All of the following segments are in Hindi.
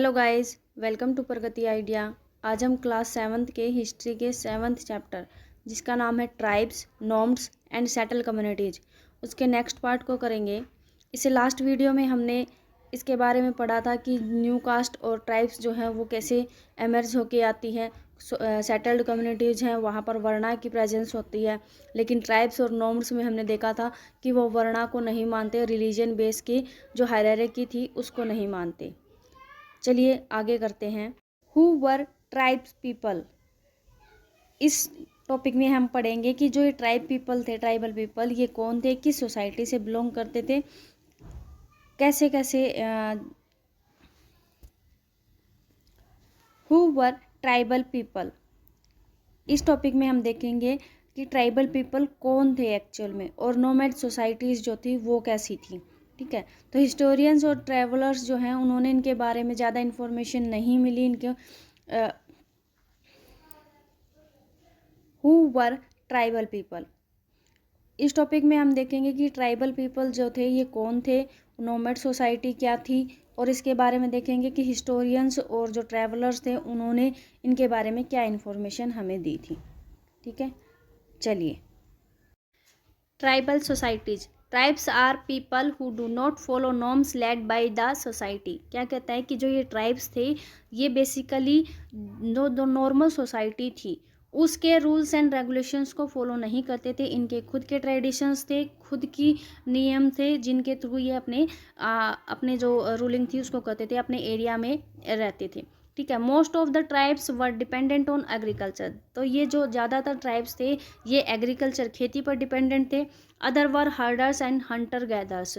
Hello guys, welcome to Pragati idea. आज हम क्लास सेवन्थ के हिस्ट्री के सेवन्थ चैप्टर जिसका नाम है tribes, norms and settle communities, उसके नेक्स्ट पार्ट को करेंगे। इसे लास्ट वीडियो में हमने इसके बारे में पढ़ा था कि न्यू कास्ट और ट्राइब्स जो हैं वो कैसे एमर्ज होके आती हैं। सेटल्ड कम्युनिटीज़ हैं वहाँ पर वर्णा की प्रेजेंस होती है, लेकिन ट्राइब्स और नॉर्म्स में हमने देखा था कि वो वर्णा को नहीं मानते, रिलीजन बेस की जो हायरार्की थी उसको नहीं मानते। चलिए आगे करते हैं। हु वर ट्राइब्स पीपल, इस टॉपिक में हम पढ़ेंगे कि जो ये ट्राइब पीपल थे, ट्राइबल पीपल, ये कौन थे, किस सोसाइटी से बिलोंग करते थे, कैसे कैसे। हु वर ट्राइबल पीपल, इस टॉपिक में हम देखेंगे कि ट्राइबल पीपल कौन थे एक्चुअल में, और नोमैड सोसाइटीज़ जो थी वो कैसी थी। ठीक है, तो हिस्टोरियंस और ट्रैवलर्स जो हैं उन्होंने इनके बारे में ज़्यादा इन्फॉर्मेशन नहीं मिली। इनके हु वर ट्राइबल पीपल, इस टॉपिक में हम देखेंगे कि ट्राइबल पीपल जो थे ये कौन थे, नोमैड सोसाइटी क्या थी, और इसके बारे में देखेंगे कि हिस्टोरियंस और जो ट्रैवलर्स थे उन्होंने इनके बारे में क्या इन्फॉर्मेशन हमें दी थी। ठीक है, चलिए। Tribal societies, tribes are people who do not follow norms led by the society. क्या कहता है कि जो ये ट्राइब्स थे ये बेसिकली जो नॉर्मल सोसाइटी थी उसके रूल्स एंड रेगुलेशंस को फॉलो नहीं करते थे। इनके खुद के ट्रेडिशंस थे, खुद की नियम थे जिनके थ्रू ये अपने जो रूलिंग थी उसको करते थे, अपने एरिया में रहते थे। ठीक है, most of the tribes were dependent on agriculture, तो ये जो ज़्यादातर ट्राइब्स थे ये एग्रीकल्चर, खेती पर डिपेंडेंट थे। Other were herders and Hunter gathers,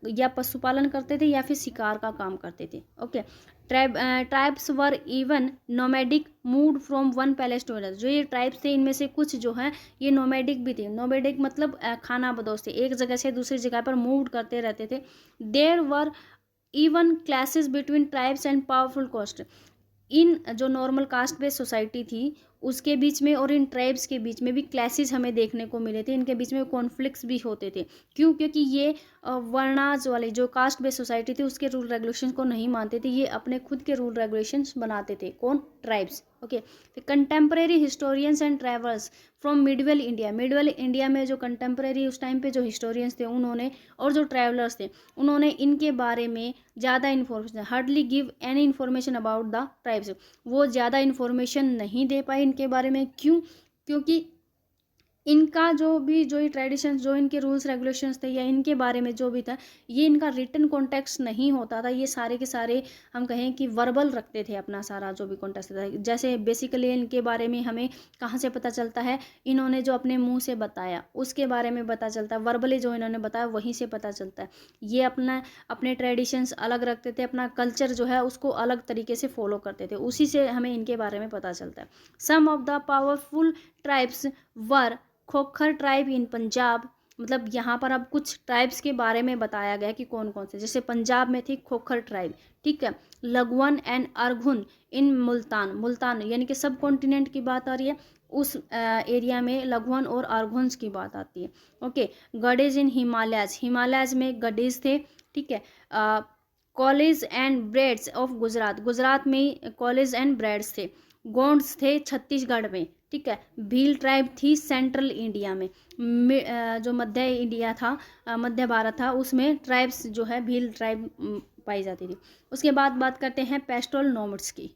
या पशुपालन करते थे या फिर शिकार का काम करते थे। Okay, tribes were even nomadic, moved from one palace to other, जो ये ट्राइब्स थे इनमें से कुछ जो हैं ये नोमैडिक भी थे। नोमैडिक मतलब खाना बदोश थे, एक जगह से दूसरी जगह पर मूव करते रहते थे। There were even classes between tribes and powerful caste, इन जो नॉर्मल कास्ट बेस्ड सोसाइटी थी उसके बीच में और इन ट्राइब्स के बीच में भी क्लैसेस हमें देखने को मिले थे। इनके बीच में कॉन्फ्लिक्ट्स भी होते थे। क्यों? क्योंकि ये वर्णाज वाली जो कास्ट बेस्ड सोसाइटी थी उसके रूल रेगुलेशंस को नहीं मानते थे, ये अपने खुद के रूल रेगुलेशंस बनाते थे। कौन? Tribes. Okay, contemporary historians and travellers from Midvale India, Midvale India में जो कंटेम्प्रेरी उस टाइम पे जो हिस्टोरियंस थे उन्होंने, और जो ट्रैवलर्स थे उन्होंने इनके बारे में ज़्यादा information, hardly give any information about the tribes, वो ज़्यादा इन्फॉर्मेशन नहीं दे पाए इनके बारे में। क्यों? क्योंकि इनका जो ये ट्रेडिशंस, जो इनके रूल्स रेगुलेशंस थे या इनके बारे में जो भी था, ये इनका रिटन कॉन्टेक्स्ट नहीं होता था। ये सारे के सारे हम कहें कि वर्बल रखते थे अपना सारा जो भी कॉन्टेक्स्ट था। जैसे बेसिकली इनके बारे में हमें कहाँ से पता चलता है, इन्होंने जो अपने मुंह से बताया उसके बारे में पता चलता है। वर्बली जो इन्होंने बताया वहीं से पता चलता है। ये अपने ट्रेडिशंस अलग रखते थे, अपना कल्चर जो है उसको अलग तरीके से फॉलो करते थे, उसी से हमें इनके बारे में पता चलता है। Some of the powerful tribes were Khokhar tribe in Punjab, मतलब यहाँ पर अब कुछ ट्राइब्स के बारे में बताया गया कि कौन कौन से। जैसे पंजाब में थी खोखर ट्राइब, ठीक है। लघुवन एंड अरघुन इन मुल्तान, मुल्तान यानी कि सब कॉन्टिनेंट की बात आ रही है, उस एरिया में लघुवन और अरघुन्स की बात आती है। ओके, गडीज इन हिमालयाज, हिमालयाज में गडीज थे, ठीक है। College and breads of Gujarat, Gujarat में कॉलेज एंड ब्रेड्स थे। गोंड्स थे छत्तीसगढ़ में, ठीक है। भील ट्राइब थी सेंट्रल इंडिया में, जो मध्य इंडिया था, मध्य भारत था, उसमें ट्राइब्स जो है भील ट्राइब पाई जाती थी। उसके बाद बात करते हैं पेस्टोरल नोमैड्स की।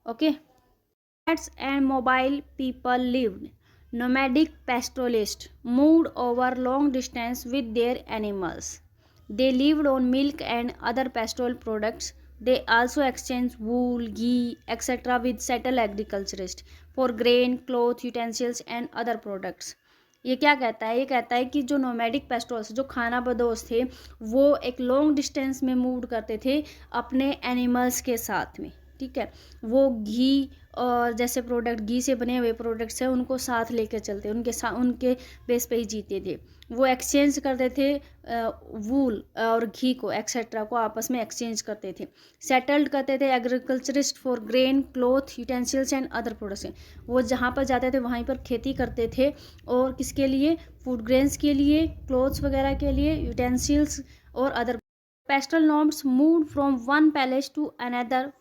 Okay, nomads and mobile people lived, nomadic pastoralists moved over long distance with their animals. They lived on milk and other pastoral products. They also exchanged wool, ghee, etc. with settled agriculturists for grain, cloth, utensils and other products. ये क्या कहता है? ये कहता है कि जो नोमैडिक पेस्टोरल्स, जो खाना बदोश थे, वो एक लॉन्ग डिस्टेंस में मूव करते थे अपने एनिमल्स के साथ में, ठीक है। वो घी और जैसे प्रोडक्ट, घी से बने हुए प्रोडक्ट्स हैं उनको साथ लेकर चलते, उनके बेस पे ही जीते थे। वो एक्सचेंज करते थे वूल और घी को, एक्सेट्रा को आपस में एक्सचेंज करते थे। सेटल्ड करते थे agriculturist for grain, cloth, utensils and other products. वो जहाँ पर जाते थे वहीं पर खेती करते थे, और किसके लिए? फूड ग्रेन्स के लिए, क्लोथ्स वगैरह के लिए, यूटेंसिल्स और other pastoral norms move from one palace to another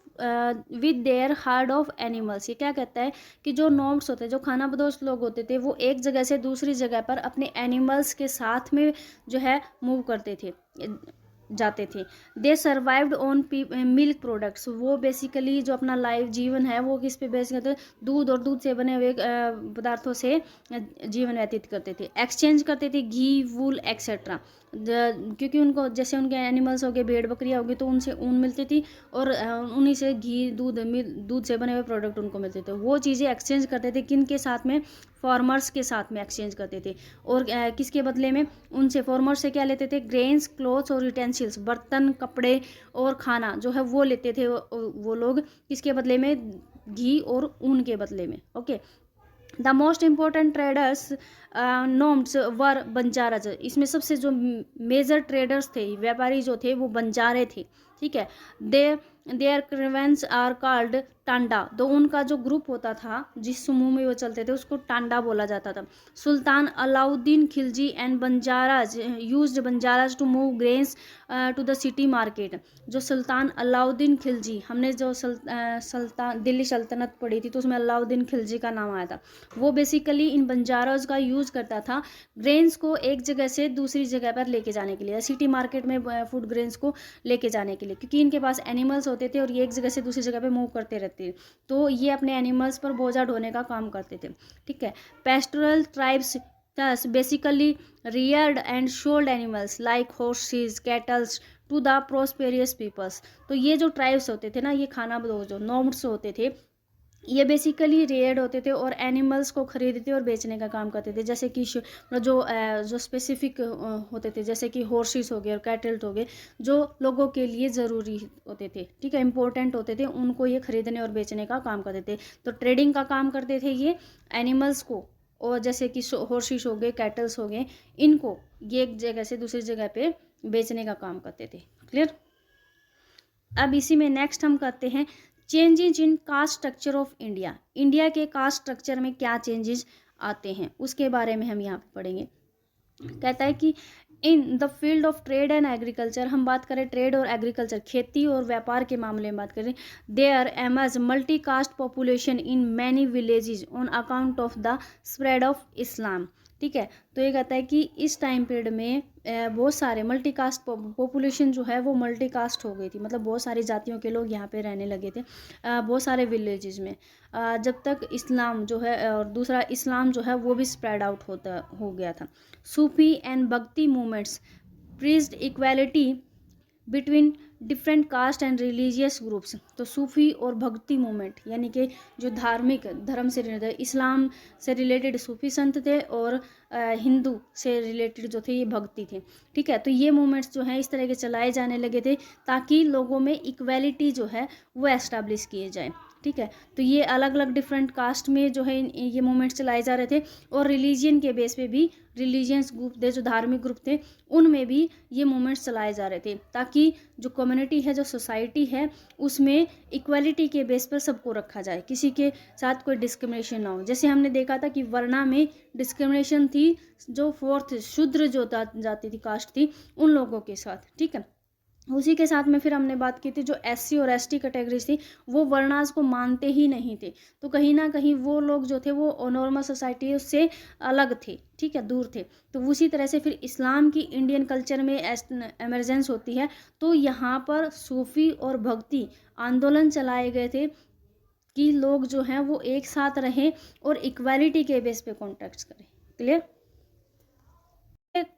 with their herd of animals. ये क्या कहता है कि जो नॉर्म्स होते हैं, जो खानाबदोश लोग होते थे, वो एक जगह से दूसरी जगह पर अपने एनिमल्स के साथ में जो है मूव करते थे, जाते थे। दे सर्वाइव्ड ऑन मिल्क प्रोडक्ट्स। वो बेसिकली जो अपना लाइफ जीवन है वो किस पे बेस करते, दूध और दूध से बने हुए पदार्थों से जीवन व्यतीत करते थे। एक्सचेंज करते थे घी, वूल एक्सेट्रा, क्योंकि उनको जैसे उनके एनिमल्स हो गए, भेड़ बकरियाँ हो गई, तो उनसे ऊन मिलती थी और उन्हीं से घी, दूध से बने हुए प्रोडक्ट उनको मिलते थे। वो चीज़ें एक्सचेंज करते थे किन के साथ में, फार्मर्स के साथ में एक्सचेंज करते थे। और किसके बदले में, उनसे फार्मर्स से क्या लेते थे, ग्रेन्स, क्लोथ्स और यूटेंसिल्स, बर्तन, कपड़े और खाना जो है वो लेते थे वो लोग किसके बदले में, घी और ऊन के बदले में। Okay, the most important traders nomads were Banjaras. इसमें सबसे जो मेजर ट्रेडर्स थे, व्यापारी जो थे, वो बंजारे थे। ठीक है, देयर क्रेवेंस आर कॉल्ड टांडा। तो उनका जो ग्रुप होता था, जिस समूह में वो चलते थे, उसको टांडा बोला जाता था। Sultan Alauddin Khilji and Banjaras used Banjaras to move grains to the city market. जो सुल्तान अलाउद्दीन खिलजी, हमने जो सुल्तान दिल्ली सल्तनत पढ़ी थी तो उसमें अलाउद्दीन खिलजी का नाम आया था। वो बेसिकली इन बंजाराज का यूज़ करता था ग्रेन्स को एक जगह से दूसरी जगह पर लेके जाने के लिए, सिटी मार्केट में फूड ग्रेन्स को लेके जाने के लिए, क्योंकि इनके पास एनिमल्स होते थे और ये एक जगह से दूसरी जगह पे मूव करते रहते थे, तो ये अपने एनिमल्स पर बोझा ढोने का काम करते थे। ठीक है, pastoral tribes thus basically reared and sold animals like horses, cattle to the prosperous peoples। तो ये जो ट्राइब्स होते थे ना, ये खानाबदोश जो नॉर्म्स होते थे, ये बेसिकली रेयर्ड होते थे और एनिमल्स को खरीदते और बेचने का काम करते थे। जैसे कि जो स्पेसिफिक होते थे, जैसे कि हॉर्सेस हो गए और कैटल हो गए, जो लोगों के लिए ज़रूरी होते थे, ठीक है, इंपॉर्टेंट होते थे, उनको ये खरीदने और बेचने का काम करते थे। तो ट्रेडिंग का काम करते थे ये एनिमल्स को, और जैसे कि हॉर्सेस हो गए, कैटल्स हो गए, इनको ये एक जगह से दूसरी जगह पे बेचने का काम करते थे। क्लियर। अब इसी में नेक्स्ट हम करते हैं changes in caste structure of India. India के कास्ट स्ट्रक्चर में क्या चेंजेस आते हैं उसके बारे में हम यहाँ पे पढ़ेंगे। कहता है कि in the field of trade and agriculture, हम बात करें ट्रेड और एग्रीकल्चर, खेती और व्यापार के मामले में बात करें, there emerge multi caste population in many villages on account of the spread of Islam. ठीक है, तो ये कहता है कि इस टाइम पीरियड में बहुत सारे मल्टी कास्ट पॉपुलेशन जो है वो मल्टी कास्ट हो गई थी, मतलब बहुत सारी जातियों के लोग यहाँ पे रहने लगे थे बहुत सारे विलेजेस में, जब तक इस्लाम जो है और दूसरा इस्लाम जो है वो भी स्प्रेड आउट हो गया था। Sufi and Bhakti movements preached equality between different caste and religious groups. तो सूफी और भक्ति मूवमेंट यानी कि जो धार्मिक धर्म से रिलेटेड, इस्लाम से रिलेटेड सूफी संत थे और हिंदू से रिलेटेड जो थे ये भक्ति थे। ठीक है, तो ये मूवमेंट्स जो हैं इस तरह के चलाए जाने लगे थे ताकि लोगों में इक्वालिटी जो है वो एस्टैब्लिश किए जाए। ठीक है, तो ये अलग अलग डिफरेंट कास्ट में जो है ये मूवमेंट्स चलाए जा रहे थे, और रिलीजियन के बेस पे भी, रिलीजियस ग्रुप थे जो धार्मिक ग्रुप थे, उनमें भी ये मूवमेंट्स चलाए जा रहे थे ताकि जो कम्युनिटी है, जो सोसाइटी है, उसमें इक्वालिटी के बेस पर सबको रखा जाए, किसी के साथ कोई डिस्क्रिमिनेशन ना हो। जैसे हमने देखा था कि वर्णा में डिस्क्रिमिनेशन थी, जो फोर्थ शूद्र जो जाति थी, कास्ट थी, उन लोगों के साथ। ठीक है, उसी के साथ में फिर हमने बात की थी जो एससी और एसटी कैटेगरीज थी, वो वर्णास को मानते ही नहीं थे, तो कहीं ना कहीं वो लोग जो थे वो नॉर्मल सोसाइटी से अलग थे। ठीक है, दूर थे। तो उसी तरह से फिर इस्लाम की इंडियन कल्चर में एमरजेंस होती है, तो यहाँ पर सूफी और भक्ति आंदोलन चलाए गए थे कि लोग जो हैं वो एक साथ रहें और इक्वालिटी के बेस पे कॉन्टैक्ट करें। क्लियर।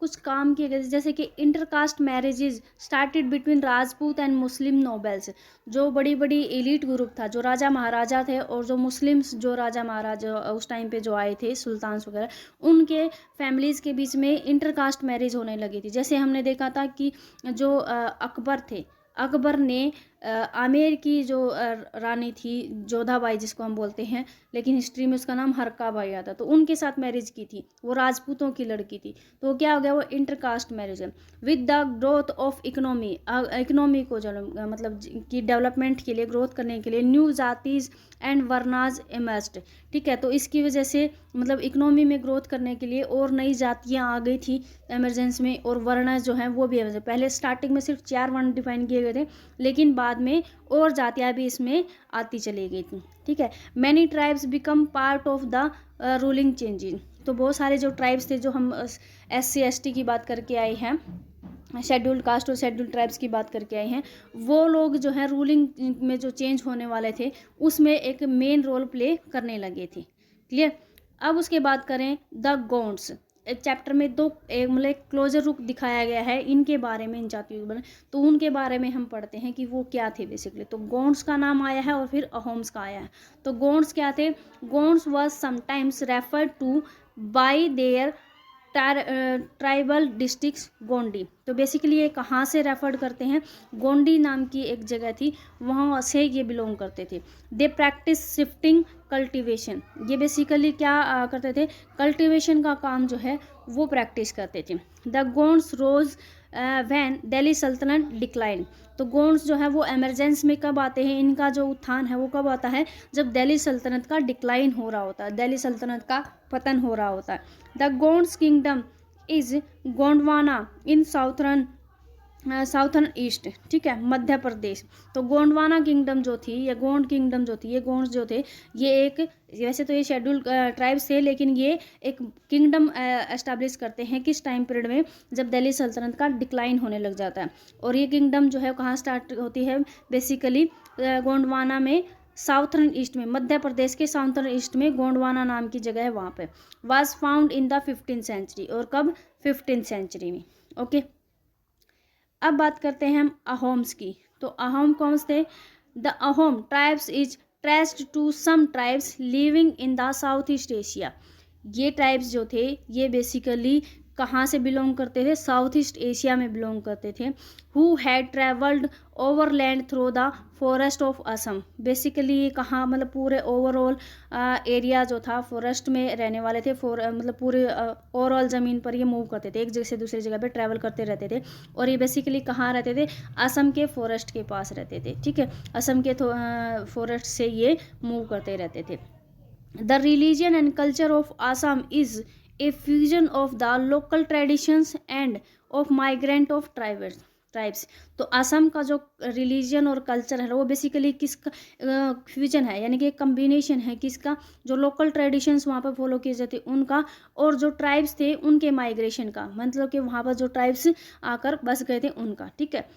कुछ काम किए गए जैसे कि intercaste marriages started between Rajput and Muslim nobles. जो बड़ी बड़ी एलिट ग्रुप था, जो राजा महाराजा थे और जो मुस्लिम्स जो राजा महाराजा उस टाइम पे जो आए थे, सुल्तान वगैरह, उनके फैमिलीज़ के बीच में इंटरकास्ट मैरिज होने लगी थी। जैसे हमने देखा था कि जो अकबर थे, अकबर ने आमेर की जो रानी थी जोधाबाई जिसको हम बोलते हैं, लेकिन हिस्ट्री में उसका नाम हरकाबाई आता, तो उनके साथ मैरिज की थी। वो राजपूतों की लड़की थी, तो क्या हो गया, वो इंटरकास्ट मैरिज है। With the growth of economy, economy को जो मतलब कि डेवलपमेंट के लिए, ग्रोथ करने के लिए न्यू जातीज एंड वर्नाज इमर्ज्ड। ठीक है, तो इसकी वजह से मतलब इकोनॉमी में ग्रोथ करने के लिए और नई जातियाँ आ गई थी एमरजेंस में, और वर्ण जो हैं वो भी पहले स्टार्टिंग में सिर्फ 4 वर्ण डिफाइन किए गए थे, लेकिन बाद में और जातियाँ भी इसमें आती चली गई थी। ठीक है, many tribes become part of the ruling changing. तो बहुत सारे जो ट्राइब्स थे, जो हम SC ST की बात करके आए हैं, शेड्यूल्ड कास्ट और शेड्यूल्ड ट्राइब्स की बात करके आए हैं, वो लोग जो है रूलिंग में जो चेंज होने वाले थे उसमें एक मेन रोल प्ले करने लगे थे। क्लियर। अब उसके बात करें द गोंड्स, एक चैप्टर में दो एक मतलब क्लोजर रुक दिखाया गया है इनके बारे में, इन जातियों के बारे में, तो उनके बारे में हम पढ़ते हैं कि वो क्या थे बेसिकली। तो गोंड्स का नाम आया है और फिर अहोम्स का आया है। तो गोंड्स क्या थे? Gonds was sometimes referred to by their tribal districts Gondi. तो बेसिकली ये कहाँ से रेफर करते हैं? गोंडी नाम की एक जगह थी, वहाँ से ये बिलोंग करते थे। दे प्रैक्टिस शिफ्टिंग कल्टीवेशन, ये बेसिकली क्या करते थे? कल्टीवेशन का काम जो है वो प्रैक्टिस करते थे। The Gonds rose when Delhi sultanate decline. तो गोंड्स जो है वो एमरजेंस में कब आते हैं? इनका जो उत्थान है वो कब आता है? जब दिल्ली सल्तनत का डिक्लाइन हो रहा होता है, दिल्ली सल्तनत का पतन हो रहा होता है। The Gonds kingdom is Gondwana in southern east. ठीक है, मध्य प्रदेश। तो गोंडवाना किंगडम जो थी, या गोंड किंगडम जो थी, ये गोंड्स जो थे, ये एक, वैसे तो ये शेड्यूल ट्राइब्स थे, लेकिन ये एक किंगडम एस्टैब्लिश करते हैं किस टाइम पीरियड में? जब दिल्ली सल्तनत का डिक्लाइन होने लग जाता है। और ये किंगडम जो है कहाँ स्टार्ट होती है? बेसिकली गोंडवाना में, साउथर्न ईस्ट में, मध्य प्रदेश के साउथर्न ईस्ट में गोंडवाना नाम की जगह है, वहाँ पे। Was found in the 15th century, और कब? 15th सेंचुरी में। ओके, अब बात करते हैं हम अहोम्स की। तो अहोम कौन थे? The Ahom tribes is traced to some tribes living in the south east Asia. ये ट्राइब्स जो थे ये बेसिकली कहाँ से बिलोंग करते थे? साउथ ईस्ट एशिया में बिलोंग करते थे। Who had travelled overland through the forest of Assam. Basically ये कहाँ, मतलब पूरे ओवरऑल एरिया जो था फॉरेस्ट में रहने वाले थे, मतलब पूरे ओवरऑल ज़मीन पर ये मूव करते थे, एक जगह से दूसरी जगह पे ट्रैवल करते रहते थे। और ये बेसिकली कहाँ रहते थे? असम के फॉरेस्ट के पास रहते थे। ठीक है, असम के फॉरेस्ट से ये मूव करते रहते थे। The religion and culture of Assam is a fusion of the local traditions and of migrant of tribes. तो असम का जो रिलीजन और कल्चर है वो बेसिकली किसका फ्यूजन है, यानी कि एक कम्बिनेशन है किसका? जो लोकल ट्रेडिशंस वहाँ पर फॉलो किए जाते उनका, और जो ट्राइब्स थे उनके माइग्रेशन का, मतलब कि वहाँ पर जो ट्राइब्स आकर बस गए थे उनका। ठीक है,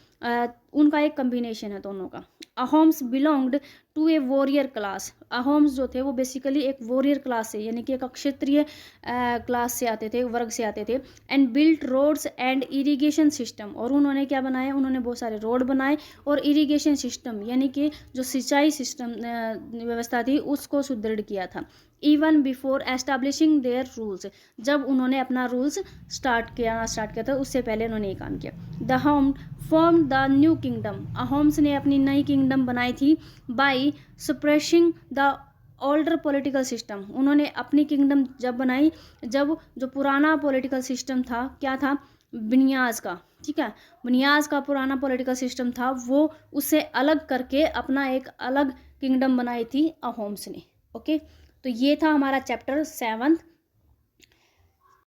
उनका एक कम्बिनेशन है दोनों का। Ahoms belonged to a warrior class. Ahoms जो थे वो बेसिकली एक वॉरियर क्लास से, यानी कि एक क्षत्रिय क्लास से आते थे, वर्ग से आते थे। And built roads and irrigation system, और उन्होंने क्या बनाए? उन्होंने बहुत सारे रोड बनाए और इरिगेशन सिस्टम, यानी कि जो सिंचाई सिस्टम व्यवस्था थी उसको सुदृढ़ किया था। Even before establishing their rules, जब उन्होंने अपना रूल्स स्टार्ट किया था उससे पहले उन्होंने ये काम किया। The Ahom form the new kingdom. Ahoms ने अपनी नई किंगडम बनाई थी by suppressing the older political system. उन्होंने अपनी किंगडम जब बनाई, जब जो पुराना पॉलिटिकल सिस्टम था, क्या था? बिनियाज का। ठीक है, बिनियाज का पुराना पॉलिटिकल सिस्टम था, वो उससे अलग करके अपना एक अलग किंगडम बनाई थी अहोम्स ने। ओके, तो ये था हमारा चैप्टर 7।